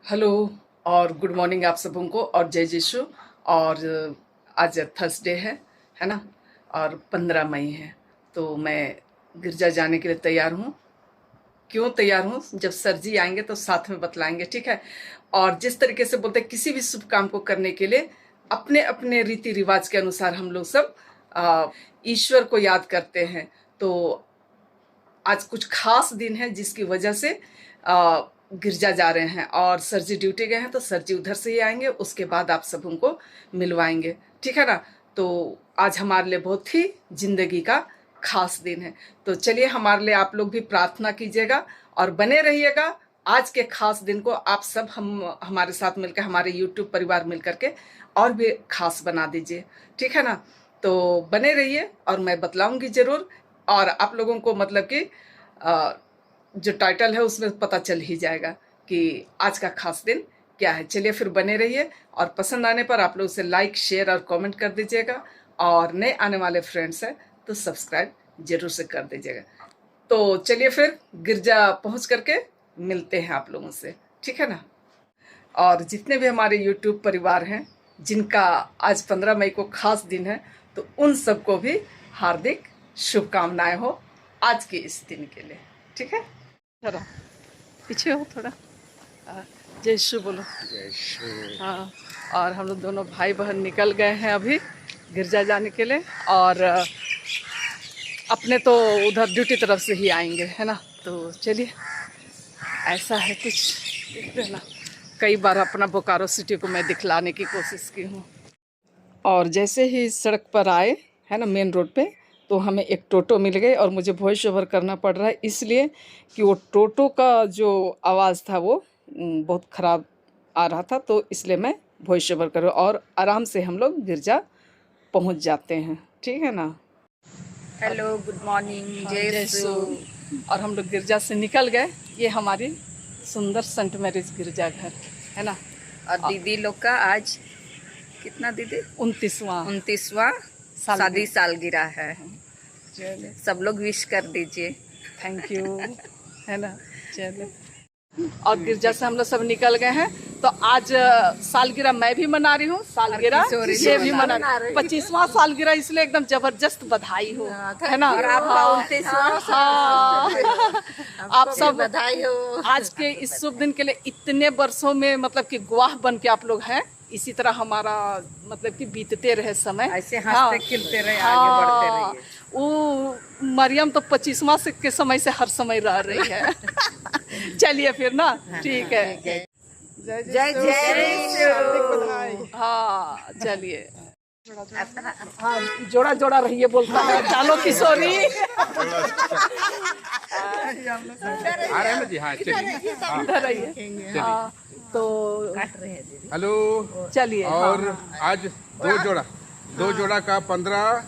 Hello और good morning आप सबों को और जय यीशु। और आज थर्सडे है ना। और 15 मई है, तो मैं गिरजा जाने के लिए तैयार हूँ। क्यों तैयार हूँ, जब सर जी आएंगे तो साथ में बतलाएंगे, ठीक है। और जिस तरीके से बोलते हैं, किसी भी शुभ काम को करने के लिए अपने अपने रीति रिवाज के अनुसार हम लोग सब ईश्वर को याद करते हैं। तो आज कुछ खास दिन है जिसकी वजह से गिरजा जा रहे हैं, और सर जी ड्यूटी गए हैं तो सर जी उधर से ही आएंगे, उसके बाद आप सब उनको मिलवाएंगे, ठीक है ना। तो आज हमारे लिए बहुत ही जिंदगी का खास दिन है। तो चलिए, हमारे लिए आप लोग भी प्रार्थना कीजिएगा और बने रहिएगा। आज के खास दिन को आप सब हमारे साथ मिलकर, हमारे यूट्यूब परिवार मिलकर के और भी खास बना दीजिए, ठीक है ना। तो बने रहिए और मैं बतलाऊंगी जरूर। और आप लोगों को मतलब कि जो टाइटल है उसमें पता चल ही जाएगा कि आज का खास दिन क्या है। चलिए फिर बने रहिए, और पसंद आने पर आप लोग उसे लाइक शेयर और कमेंट कर दीजिएगा, और नए आने वाले फ्रेंड्स हैं तो सब्सक्राइब जरूर से कर दीजिएगा। तो चलिए फिर गिरजा पहुंच करके मिलते हैं आप लोगों से, ठीक है ना। और जितने भी हमारे यूट्यूब परिवार हैं जिनका आज 15 मई को खास दिन है, तो उन सबको भी हार्दिक शुभकामनाएं हो आज के इस दिन के लिए, ठीक है। जरा पीछे हो थोड़ा। जय यीशु बोलो। जय यीशु। हाँ, और हम लोग दोनों भाई बहन निकल गए हैं अभी गिरजा जाने के लिए, और अपने तो उधर ड्यूटी तरफ से ही आएंगे, है ना। तो चलिए, ऐसा है कुछ, देखते हैं ना। कई बार अपना बोकारो सिटी को मैं दिखलाने की कोशिश की हूँ। और जैसे ही सड़क पर आए, है ना, मेन रोड पे, तो हमें एक टोटो मिल गई, और मुझे वॉइस ओवर करना पड़ रहा है इसलिए कि वो टोटो का जो आवाज़ था वो बहुत ख़राब आ रहा था, तो इसलिए मैं वॉइस ओवर करूँ, और आराम से हम लोग गिरजा पहुंच जाते हैं, ठीक है ना। हेलो, गुड मॉर्निंग, जय यीशु। और हम लोग गिरजा से निकल गए। ये हमारी सुंदर सेंट मैरिज गिरजा घर है ना। और दीदी लोग का आज कितना दीदी 29वां शादी सालगिरह है। चले, सब लोग विश कर दीजिए। थैंक यू, है ना। चले, और गिरजा से हम लोग सब निकल गए हैं। तो आज सालगिरह मैं भी मना रही हूँ, सालगिरह ये भी मना रही, 25वां सालगिरह, इसलिए एकदम जबरदस्त बधाई हो, है ना। और आपका 29वां आप सब बधाई हो। आज के इस शुभ दिन के लिए इतने वर्षों में मतलब कि गवाह बन के आप लोग हैं। इसी तरह हमारा मतलब कि बीतते रहे समय, ऐसे हंसते खिलते रहे, आगे बढ़ते रहिए। वो मरियम तो 25वां के समय से हर समय रह रही है। चलिए फिर ना, ठीक है। जय जय। हाँ चलिए, हाँ जोड़ा जोड़ा रहिए बोलता है, चालो किशोरी। आ रहे हैं ना जी। हाँ चलिए, हाँ इधर रहिए। हाँ तो हेलो। चलिए। और हाँ। आज दो जोड़ा का 15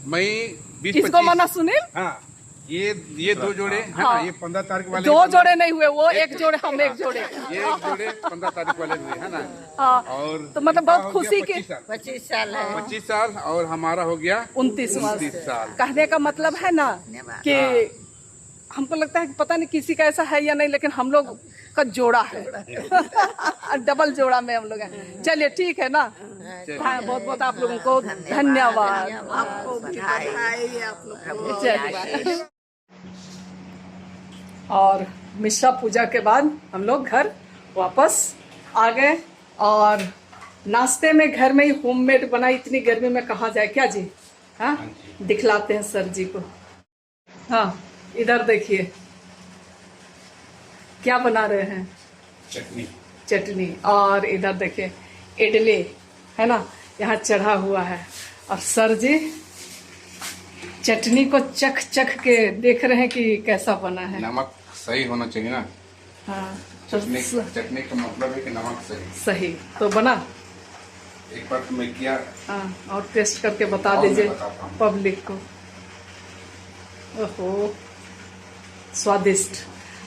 मई 2025। किसको मना सुनील? हाँ, ये दो जोड़े है हाँ। ना, ये 15 तारीख वाले। दो जोड़े नहीं हुए, वो एक जोड़े, हम एक जोड़े। ये एक जोड़े 15 तारीख वाले हुए है ना। हाँ, और तो मतलब बहुत खुशी के 25 साल है। 25 साल, और हमारा हो गया 29 साल। कहने का मतलब है ना कि हमको लगता है कि पता नहीं किसी का ऐसा है या नहीं, लेकिन हम लोग का जोड़ा है। डबल जोड़ा में हम लोग हैं। चलिए ठीक है ना। हाँ, बहुत बहुत आप लोगों को धन्यवाद। आपको बधाई, आप लोग को। चलिए, और मिश्रा पूजा के बाद हम लोग घर वापस आ गए, और नाश्ते में घर में ही होममेड बना, इतनी गर्मी में कहाँ जाए, क्या जी। हाँ, दिखलाते हैं सर जी को। हाँ, इधर देखिए क्या बना रहे हैं, चटनी। और इधर देखिए इडली, है ना, यहाँ चढ़ा हुआ है। और सर जी चटनी को चख चख के देख रहे हैं कि कैसा बना है। नमक सही होना चाहिए ना। हाँ, तो चटनी का मतलब है कि नमक सही तो बना। एक बार मैं किया। हाँ, और टेस्ट करके बता और मैं दीजिए बताता हूँ। पब्लिक को। ओहो, स्वादिष्ट।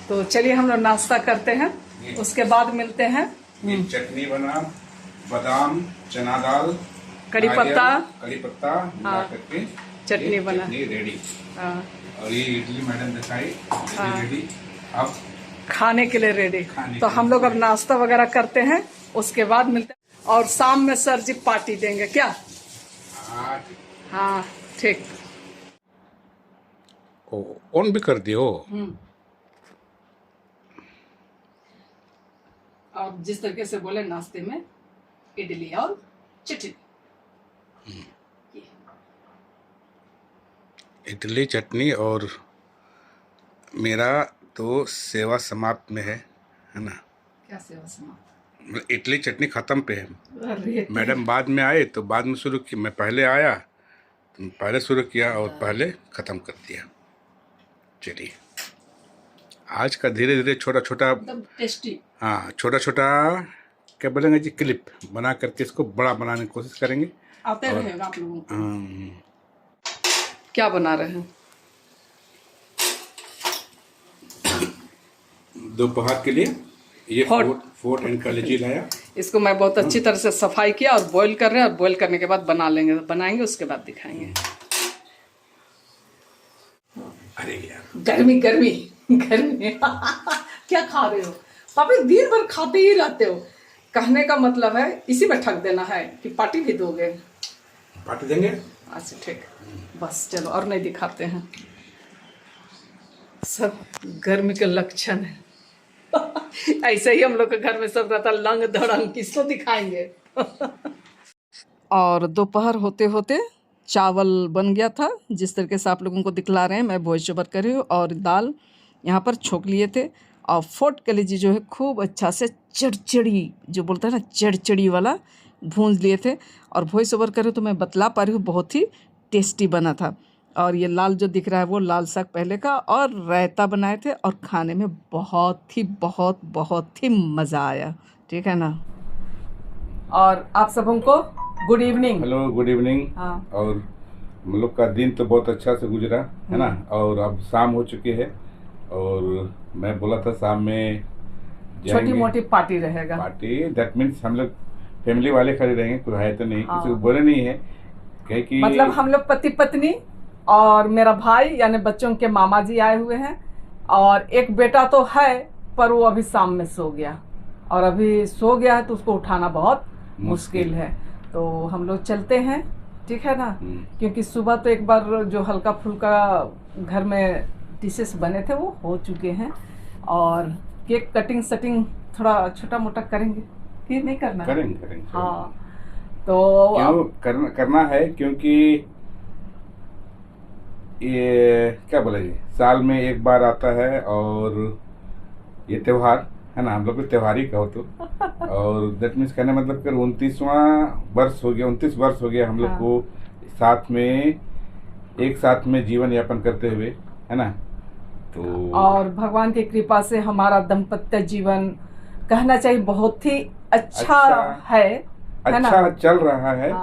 तो चलिए हम लोग नाश्ता करते हैं, उसके बाद मिलते हैं। ये चटनी बना, बादाम, चना दाल, कड़ी पत्ता मिला करके चटनी बना। रेडी। हाँ, और ये इडली मैडम दिखाई, हाँ। रेडी। अब खाने के लिए रेडी। तो हम लोग अब नाश्ता वगैरह करते हैं, उसके बाद मिलते हैं। और शाम में सर जी पार्टी देंगे क्या? हाँ ठीक। ऑन भी कर दियो। और जिस तरीके से बोले नाश्ते में इडली और चटनी। इडली चटनी, और मेरा तो सेवा समाप्त में है ना। क्या सेवा समाप्त? मतलब इडली चटनी खत्म पे है। अरे मैडम बाद में आए तो बाद में शुरू की, मैं पहले आया तो पहले शुरू किया और पहले ख़त्म कर दिया। चलिए, आज का धीरे धीरे छोटा छोटा, एकदम टेस्टी। हाँ छोटा छोटा क्या बोलेंगे जी, क्लिप बना करके इसको बड़ा बनाने की कोशिश करेंगे। आते रहेगा आप लोगों को। क्या बना रहे हैं? दोपहर के लिए ये फोर्ट एंड कलेजी लाया। इसको मैं बहुत अच्छी तरह से सफाई किया और बॉईल कर रहे हैं, और बॉईल करने के बाद बना लेंगे, बनाएंगे उसके बाद दिखाएंगे। अरे यार, गर्मी गर्मी गर्मी क्या खा रहे हो पापा? दिन भर खाते ही रहते हो। कहने का मतलब है इसी में ठग देना है कि पार्टी भी दोगे? पार्टी देंगे। अच्छा ठीक, बस चलो और नहीं दिखाते हैं। सब गर्मी के लक्षण है। ऐसे ही हम लोग के घर में सब रहता, लंग धड़ंग, किसको दिखाएंगे। और दोपहर होते होते चावल बन गया था, जिस तरीके से आप लोगों को दिखला रहे हैं। मैं वॉइस ओवर कर रही हूँ। और दाल यहाँ पर छोंक लिए थे, और फोर्ट कलेजी जो है खूब अच्छा से चड़चड़ी, जो बोलते हैं ना चड़चड़ी वाला, भूंज लिए थे। और वॉइस ओवर कर रही हूँ तो मैं बतला पा रही हूँ, बहुत ही टेस्टी बना था। और ये लाल जो दिख रहा है वो लाल साग पहले का, और रायता बनाए थे, और खाने में बहुत ही मज़ा आया। ठीक है ना। और आप सबों को good evening. Hello, good evening. हाँ। और हम लोग का दिन तो बहुत अच्छा से गुजरा है ना, और अब शाम हो चुकी है, और मैं बोला था शाम में छोटी मोटी पार्टी रहेगा। पार्टी दैट मीन्स हम लोग फैमिली वाले खड़े रहेंगे, कोई है तो नहीं। हाँ। किसी को बोले नहीं है कि मतलब हम लोग पति पत्नी और मेरा भाई यानी बच्चों के मामा जी आए हुए हैं, और एक बेटा तो है पर वो अभी शाम में सो गया, और अभी सो गया है तो उसको उठाना बहुत मुश्किल है। तो हम लोग चलते हैं, ठीक है ना। क्योंकि सुबह तो एक बार जो हल्का फुल्का घर में डिशेस बने थे वो हो चुके हैं, और केक कटिंग सेटिंग थोड़ा छोटा मोटा करेंगे कि नहीं करना? करेंगे। हाँ, तो क्यों करना है, क्योंकि ये क्या बोलेंगे, साल में एक बार आता है, और ये त्योहार है ना, हम लोग को त्योहार ही कहो तो। और दैट मीन्स कहने मतलब कि 29वां वर्ष हो गया, 29 वर्ष हो गया हम लोग को साथ में, एक साथ में जीवन यापन करते हुए, है ना। तो और भगवान की कृपा से हमारा दाम्पत्य जीवन कहना चाहिए बहुत ही अच्छा है अच्छा ना? चल रहा है,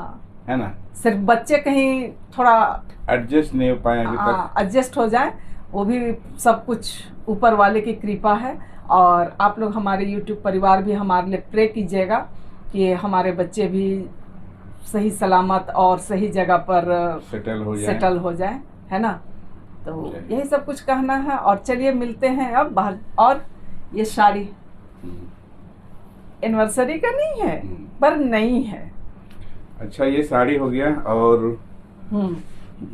है ना। सिर्फ बच्चे कहीं थोड़ा एडजस्ट नहीं हो पाए अभी तक, एडजस्ट हो जाए, वो भी सब कुछ ऊपर वाले की कृपा है। और आप लोग हमारे YouTube परिवार भी हमारे लिए प्रे कीजिएगा कि हमारे बच्चे भी सही सलामत और सही जगह पर सेटल हो जाए, है ना। तो यही सब कुछ कहना है। और चलिए मिलते हैं अब बाहर। और ये साड़ी एनिवर्सरी का नहीं है पर नई है। अच्छा, ये साड़ी हो गया, और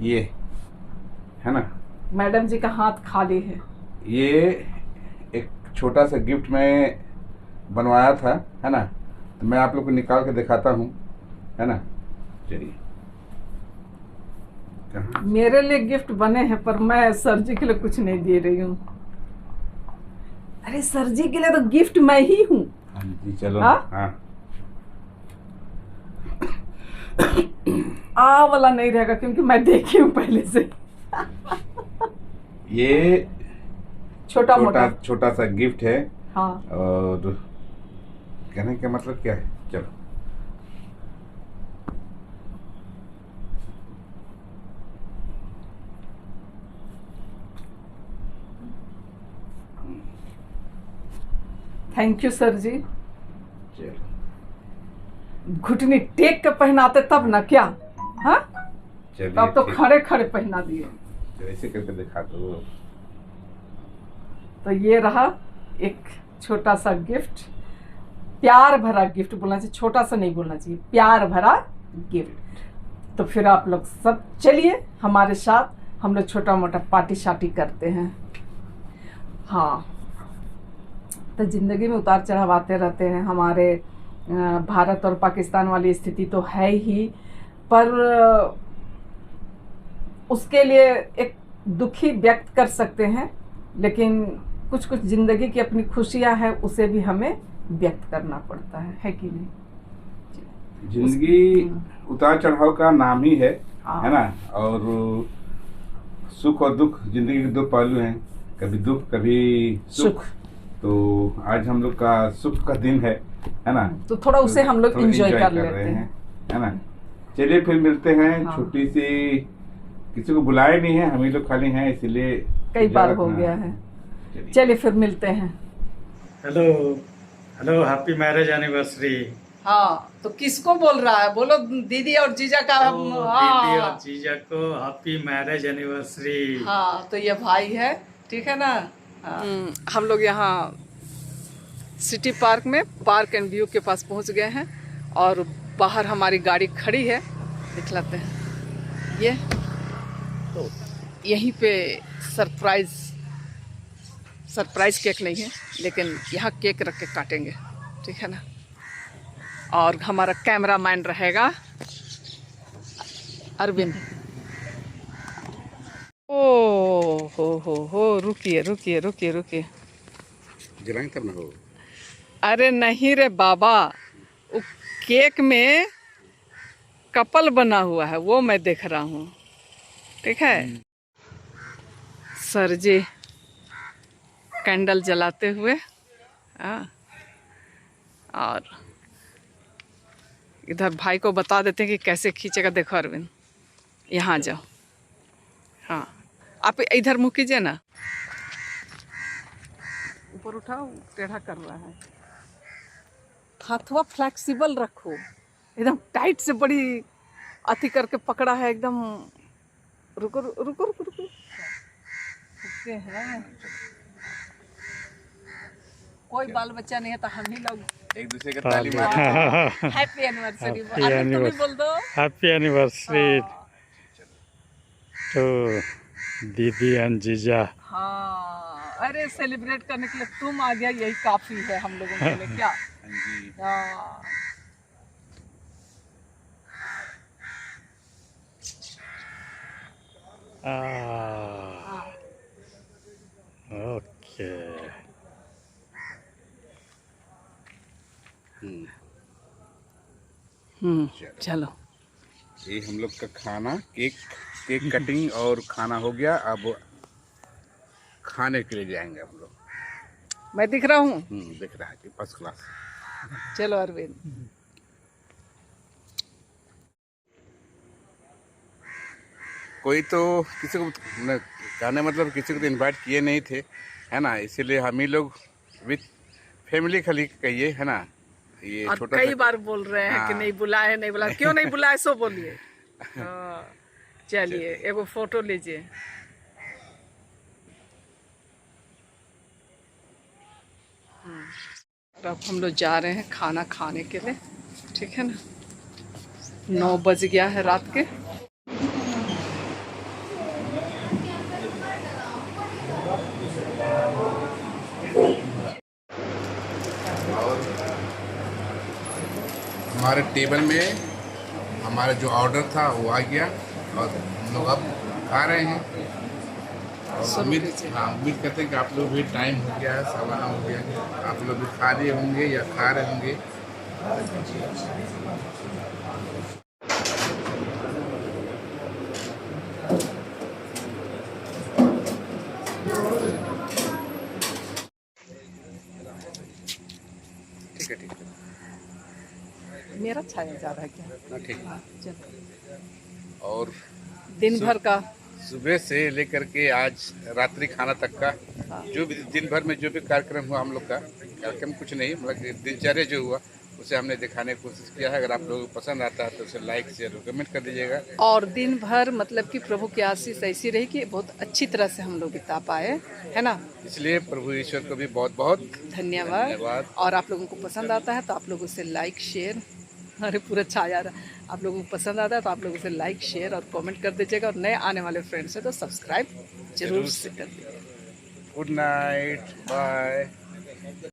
ये है ना, मैडम जी का हाथ खाली है। ये एक छोटा सा गिफ्ट मैं बनवाया था, है ना, तो मैं आप लोग को निकाल के दिखाता हूँ, है ना। चलिए, मेरे लिए गिफ्ट बने हैं पर मैं सर जी के लिए कुछ नहीं दे रही हूँ। अरे सर जी के लिए तो गिफ्ट मैं ही हूँ। हाँ जी, चलो। हाँ, वाला नहीं रहेगा क्योंकि मैं देखी हूँ पहले से। ये छोटा सा गिफ्ट है। हाँ। और कहने का मतलब क्या है, चलो। थैंक यू सर जी। चलो, घुटनी टेक के पहनाते तब ना क्या? हाँ, तब तो खड़े खड़े पहना दिए। ऐसे करके दिखा दो। तो ये रहा एक छोटा सा गिफ्ट, प्यार भरा गिफ्ट बोलना चाहिए, छोटा सा नहीं बोलना चाहिए, प्यार भरा गिफ्ट। तो फिर आप लोग सब चलिए हमारे साथ, हम लोग छोटा मोटा पार्टी शार्टी करते हैं। हाँ, तो ज़िंदगी में उतार चढ़ाव आते रहते हैं। हमारे भारत और पाकिस्तान वाली स्थिति तो है ही, पर उसके लिए एक दुखी व्यक्त कर सकते हैं, लेकिन कुछ कुछ ज़िंदगी की अपनी खुशियां हैं, उसे भी हमें व्यक्त करना पड़ता है कि नहीं? जिंदगी उतार चढ़ाव का नाम ही है ना। और सुख और दुख, जिंदगी के दो पहलू हैं, कभी दुख कभी सुख। तो आज हम लोग का सुख का दिन है ना, तो थोड़ा उसे हम लोग एंजॉय कर लेते हैं, है ना। चलिए फिर मिलते हैं। हाँ। छोटी सी, किसी को बुलाए नहीं है, हम ही लोग खाली हैं, इसीलिए कई बार हो गया है। चलिए फिर मिलते हैं। Hello hello, happy marriage anniversary. हाँ, तो किसको बोल रहा है? बोलो दीदी और जीजा का। दीदी और जीजा को हैप्पी मैरिज एनिवर्सरी। हाँ, तो ये भाई है, ठीक है ना। हम लोग यहाँ सिटी पार्क में पार्क एंड व्यू के पास पहुँच गए हैं, और बाहर हमारी गाड़ी खड़ी है, दिखलाते हैं। ये तो यहीं पे सरप्राइज केक नहीं है, लेकिन यहाँ केक रख के काटेंगे, ठीक है ना। और हमारा कैमरामैन रहेगा अरविंद। ओ हो, रुकिए। जलाएं तब ना हो। अरे नहीं रे बाबा, वो केक में कपल बना हुआ है, वो मैं देख रहा हूँ, ठीक है। सर जी कैंडल जलाते हुए, और इधर भाई को बता देते हैं कि कैसे खींचेगा। देखो अरविंद, यहाँ जाओ। हाँ, आप इधर मुँह कीजिए ना, ऊपर उठाओ, टेढ़ा कर रहा है। हाथवा फ्लेक्सिबल रखो, एकदम टाइट से बड़ी अति करके पकड़ा है एकदम। रुको। रुकते हैं, कोई बाल बच्चा नहीं है तो हम ही लोग एक दूसरे का ताली मारें। हैप्पी एनिवर्सरी बोल दो। हैप्पी एनिवर्सरी टू दीदी एंड जीजा। हाँ, अरे सेलिब्रेट करने के लिए तुम आ गया, यही काफी है हम लोगों के लिए। क्या? हाँ। ओके। चलो, ये हम लोग का खाना, केक कटिंग और खाना हो गया। अब खाने के लिए जाएंगे हम लोग। मैं दिख रहा हूँ? दिख रहा है कि फर्स्ट क्लास। चलो अरविंद। कोई तो किसी को कहने मतलब किसी को तो इनवाइट किए नहीं थे, है ना, इसीलिए हम ही लोग विथ फैमिली खाली कहिए, है ना। ये और छोटा कई बार बोल रहे हैं कि नहीं बुलाए, क्यों नहीं बुलाए, सो बोलिए। चलिए एगो फोटो लीजिए। और अब हम लोग जा रहे हैं खाना खाने के लिए, ठीक है ना। 9 बज गया है रात के। हमारे टेबल में हमारा जो ऑर्डर था वो आ गया, और हम लोग अब खा रहे हैं। उम्मीद करते हैं कि आप लोग भी, टाइम हो गया है, 9:15 हो गया है, आप लोग भी खा रहे होंगे या खा रहे होंगे। ठीक है। मेरा छाया जा रहा है क्या? ठीक है। चलो। और दिन भर का, सुबह से लेकर के आज रात्रि खाना तक का जो भी दिन भर में जो भी कार्यक्रम हुआ, हम लोग का कार्यक्रम कुछ नहीं, मतलब दिनचर्या जो हुआ उसे हमने दिखाने की कोशिश किया है। अगर आप लोगों को पसंद आता है तो उसे लाइक शेयर और कमेंट कर दीजिएगा। और दिन भर मतलब कि प्रभु की आशीष ऐसी रही कि बहुत अच्छी तरह से हम लोग बिता पाए, है ना। इसलिए प्रभु ईश्वर को भी बहुत बहुत धन्यवाद। और आप लोगों को पसंद आता है तो आप लोग उसे लाइक शेयर, अरे पूरा छाया रहा, आप लोगों को पसंद आता है तो आप लोग उसे लाइक शेयर और कमेंट कर दीजिएगा। और नए आने वाले फ्रेंड्स हैं तो सब्सक्राइब जरूर से कर दीजिएगा। Good night, bye.